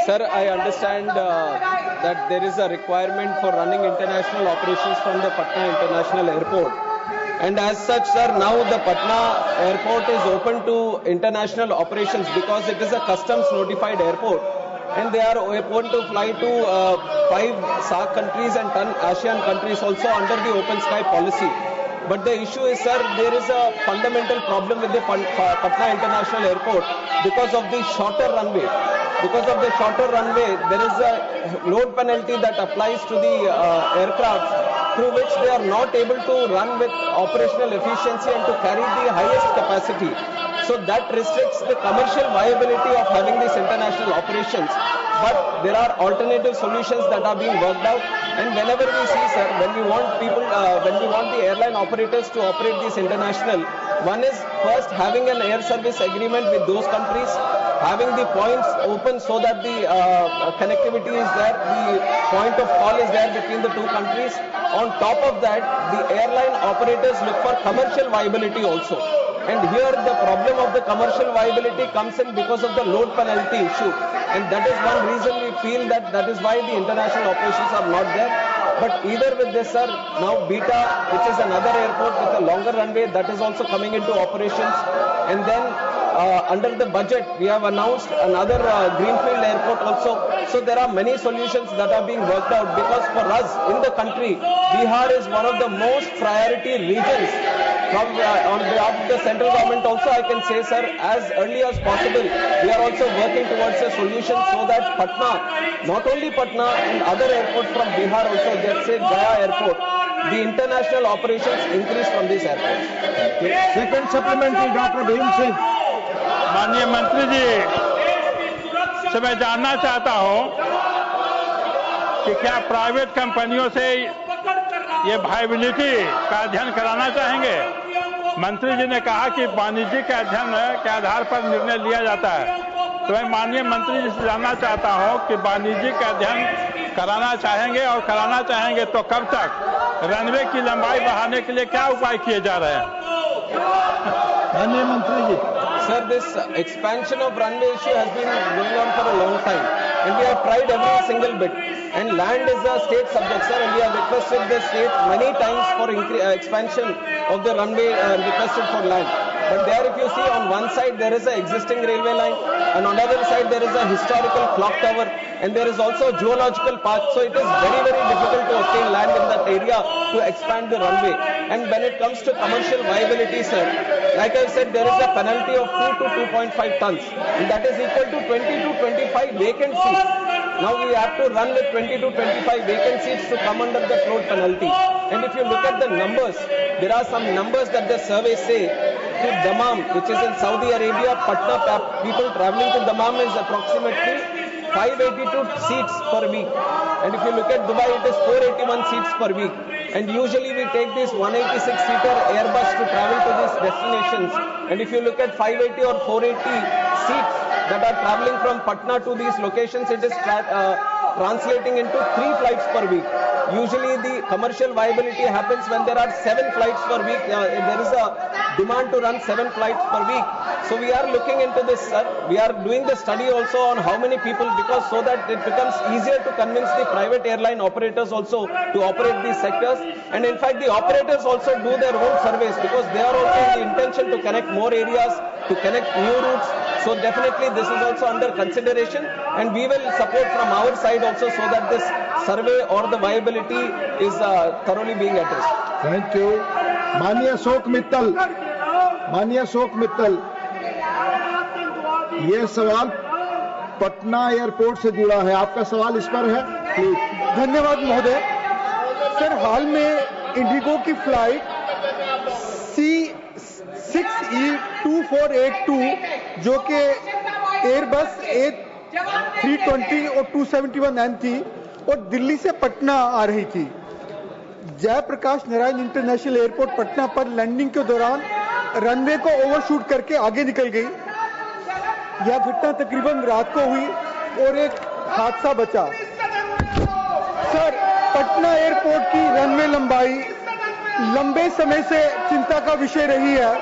Sir, I understand that there is a requirement for running international operations from the Patna International Airport. And as such, sir, now the Patna Airport is open to international operations because it is a customs notified airport. And they are open to fly to 5 SAARC countries and 10 ASEAN countries also under the open sky policy. But the issue is, sir, there is a fundamental problem with the Patna International Airport because of the shorter runway. Because of the shorter runway, there is a load penalty that applies to the aircraft through which they are not able to run with operational efficiency and to carry the highest capacity. So that restricts the commercial viability of having these international operations. But there are alternative solutions that are being worked out. And whenever we see, sir, when we want the airline operators to operate these international, one is first having an air service agreement with those countries, having the points open so that the connectivity is there, the point of call is there between the two countries. On top of that, the airline operators look for commercial viability also. And here the problem of the commercial viability comes in because of the load penalty issue. And that is one reason we feel that is why the international operations are not there. But either with this, sir, now Beta, which is another airport with a longer runway, that is also coming into operations. And then under the budget, we have announced another greenfield airport also. So there are many solutions that are being worked out because for us in the country, Bihar is one of the most priority regions. On behalf of the central government also, I can say, sir, as early as possible, we are also working towards a solution so that Patna, not only Patna and other airports from Bihar also, let's say Gaya airport, the international operations increase from these airports. Second supplementary, Dr. Bhim Singh. माननीय मंत्री जी से मैं जानना चाहता हूं कि क्या private कंपनियों से ये वायबिलिटी का अध्ययन कराना चाहेंगे। मंत्री जी ने कहा कि वाणिज्यिक अध्ययन के आधार पर निर्णय लिया जाता है, तो मैं माननीय मंत्री जी से जानना चाहता हूं कि वाणिज्यिक अध्ययन कराना चाहेंगे और कराना चाहेंगे तो कब तक, रनवे की लंबाई बढ़ाने के लिए क्या उपाय किए जा रहे हैं। माननीय मंत्री जी। Sir, this expansion of runway issue has been going on for a long time, and we have tried every single bit. And land is a state subject, sir, and we have requested the state many times for expansion of the runway, requested for land. But there, if you see, on one side there is an existing railway line, and on the other side there is a historical clock tower, and there is also a geological park. So it is very, very difficult to obtain land in that area to expand the runway. And when it comes to commercial viability, sir, like I said, there is a penalty of 2 to 2.5 tons, and that is equal to 20 to 25 vacant seats. Now we have to run with 20 to 25 vacant seats to come under the load penalty. And if you look at the numbers, there are some numbers that the surveys say. To Dammam, which is in Saudi Arabia, Patna, people traveling to Dammam is approximately 582 seats per week. And if you look at Dubai, it is 481 seats per week. And usually we take these 186-seater Airbus to travel to these destinations. And if you look at 580 or 480 seats that are traveling from Patna to these locations, it is translating into 3 flights per week. Usually the commercial viability happens when there are 7 flights per week. There is a demand to run 7 flights per week. So we are looking into this, sir. We are doing the study also on how many people, because so that it becomes easier to convince the private airline operators also to operate these sectors. And in fact, the operators also do their own surveys because they are also in the intention to connect more areas, to connect new routes. So definitely this is also under consideration, and we will support from our side also so that this survey or the viability is thoroughly being addressed. Thank you. माननीय अशोक मित्तल, ये सवाल Patna airport से जुड़ा है, आपका सवाल इस पर है। धन्यवाद महोदय। सर, हाल में इंडिगो की फ्लाइट C6E2482 जो कि एयरबस A320 और 271N थी और दिल्ली से पटना आ रही थी। जयप्रकाश नारायण इंटरनेशनल एयरपोर्ट पटना पर लैंडिंग के दौरान रनवे को ओवरशूट करके आगे निकल गई। यह घटना तकरीबन रात को हुई और एक हादसा बचा। सर, पटना एयरपोर्ट की रनवे लंबाई लंबे समय से चिंता का विषय रही है।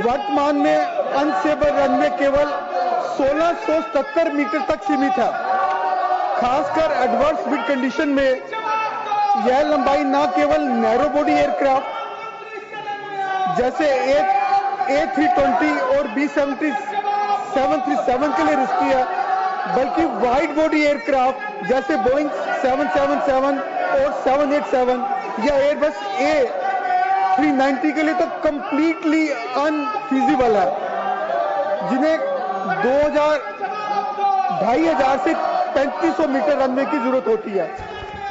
वर्तमान में अनस्टेबल रनवे केवल 1670 मीटर तक सीमित है। खासकर एडवर्स विंड कंडीशन में यह लंबाई न केवल नैरो बॉडी एयरक्राफ्ट जैसे A320 और B737 के लिए रिस्की है, बल्कि वाइड बॉडी एयरक्राफ्ट जैसे बोइंग 777 और 787 या एयरबस A390 के लिए तो कंप्लीटली अनफीजिबल है, जिन्हें 2500 से 3500 मीटर रनवे की जरूरत होती है।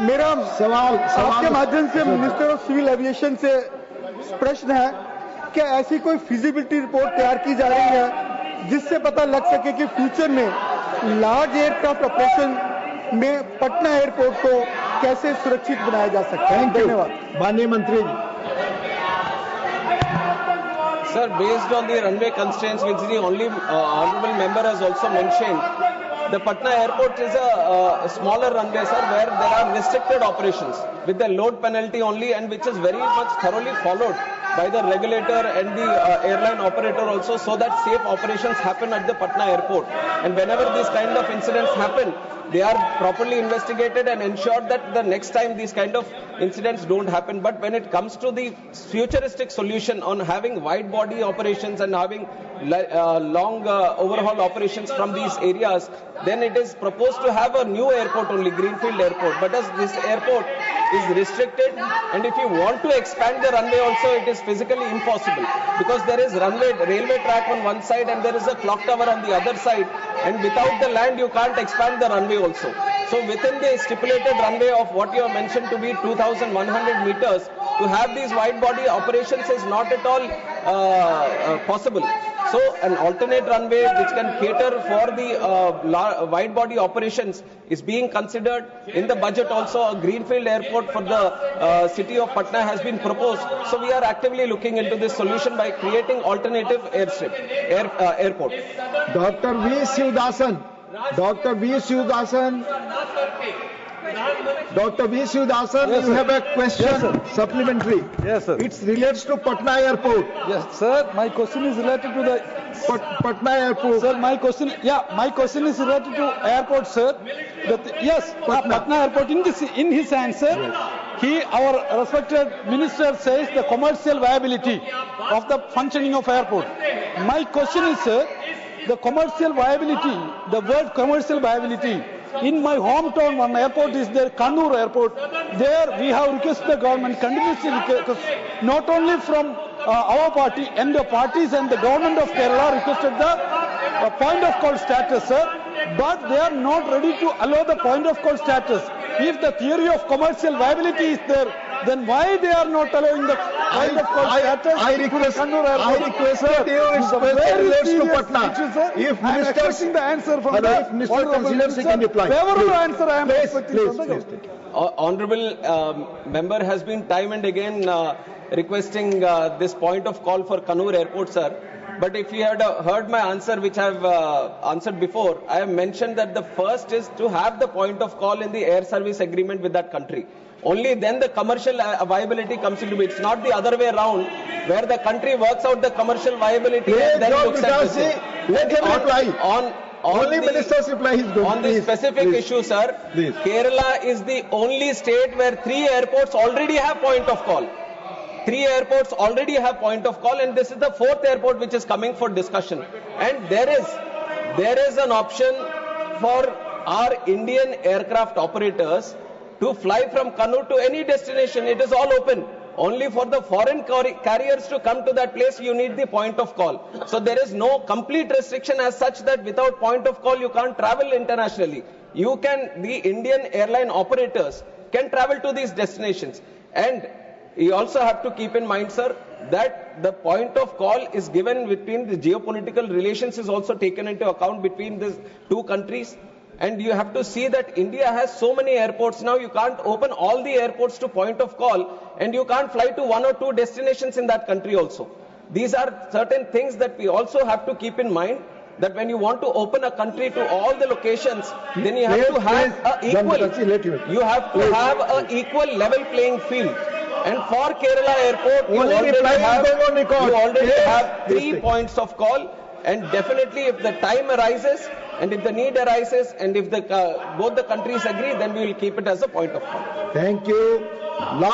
मेरा सवाल आपके माध्यम से मिनिस्टर ऑफ सिविल एविएशन से प्रश्न है, क्या ऐसी कोई फिजिबिलिटी रिपोर्ट तैयार की जा रही है जिससे पता लग सके कि फ्यूचर में लार्ज एयरक्राफ्ट ऑपरेशन में पटना एयरपोर्ट को कैसे सुरक्षित बनाया जा सकता है? धन्यवाद। माननीय मंत्री जी। Sir, based on the runway constraints, which the only honorable member has also mentioned, the Patna airport is a smaller runway, sir, where there are restricted operations with the load penalty only, and which is very much thoroughly followed by the regulator and the airline operator also, so that safe operations happen at the Patna airport. And whenever these kind of incidents happen, they are properly investigated and ensured that the next time these kind of incidents don't happen. But when it comes to the futuristic solution on having wide body operations and having long overhaul operations from these areas, then it is proposed to have a new airport only, Greenfield Airport. But as this airport is restricted, and if you want to expand the runway also, it is physically impossible, because there is railway track on one side and there is a clock tower on the other side, and without the land you can't expand the runway also. So within the stipulated runway of what you have mentioned to be 2,100 meters, to have these wide body operations is not at all possible. So an alternate runway which can cater for the wide body operations is being considered. In the budget also, a greenfield airport for the city of Patna has been proposed. So we are actively looking into this solution by creating alternative airport. Dr. V. Sivadasan, Yes, you sir. have a question, Yes, sir. supplementary. Yes, sir. It relates to Patna Airport. Yes, sir. My question is related to the. Patna Airport. Sir, my question is related to airport, sir. Patna Airport. In his answer, our respected minister says the commercial viability of the functioning of airport. My question is, sir, the commercial viability. The word commercial viability. In my hometown, one airport is there, Kannur Airport. There we have requested the government, continuously request, not only from our party and the parties and the government of Kerala requested the point of call status, sir, but they are not ready to allow the point of call status. If the theory of commercial viability is there, then why they are not allowing the point of call status? I request you, it's relates to Patna. If I am ministers, expecting the answer from the if minister considers he can reply. favorable answer I am expecting from the Please. government. Honorable member has been time and again requesting this point of call for Kannur Airport, sir. But if you had heard my answer, which I have answered before, I have mentioned that the first is to have the point of call in the air service agreement with that country. Only then the commercial viability comes into it. It's not the other way around, where the country works out the commercial viability and then looks at this. Let him reply. Only ministers reply his good. On the specific issue, sir, Please. Kerala is the only state where 3 airports already have point of call. 3 airports already have point of call, and this is the 4th airport which is coming for discussion. And there is an option for our Indian aircraft operators to fly from Kannur to any destination. It is all open. Only for the foreign carriers to come to that place, you need the point of call. So there is no complete restriction as such that without point of call, you can't travel internationally. The Indian airline operators can travel to these destinations. And you also have to keep in mind, sir, that the point of call is given between the geopolitical relations is also taken into account between these 2 countries. And you have to see that India has so many airports now, you can't open all the airports to point of call, and you can't fly to 1 or 2 destinations in that country also. These are certain things that we also have to keep in mind, that when you want to open a country to all the locations, then you have to have an equal level playing field. And for Kerala Airport, you already have 3 points of call. And definitely, if the time arises, and if the need arises, and if both the countries agree, then we will keep it as a point of contact. Thank you.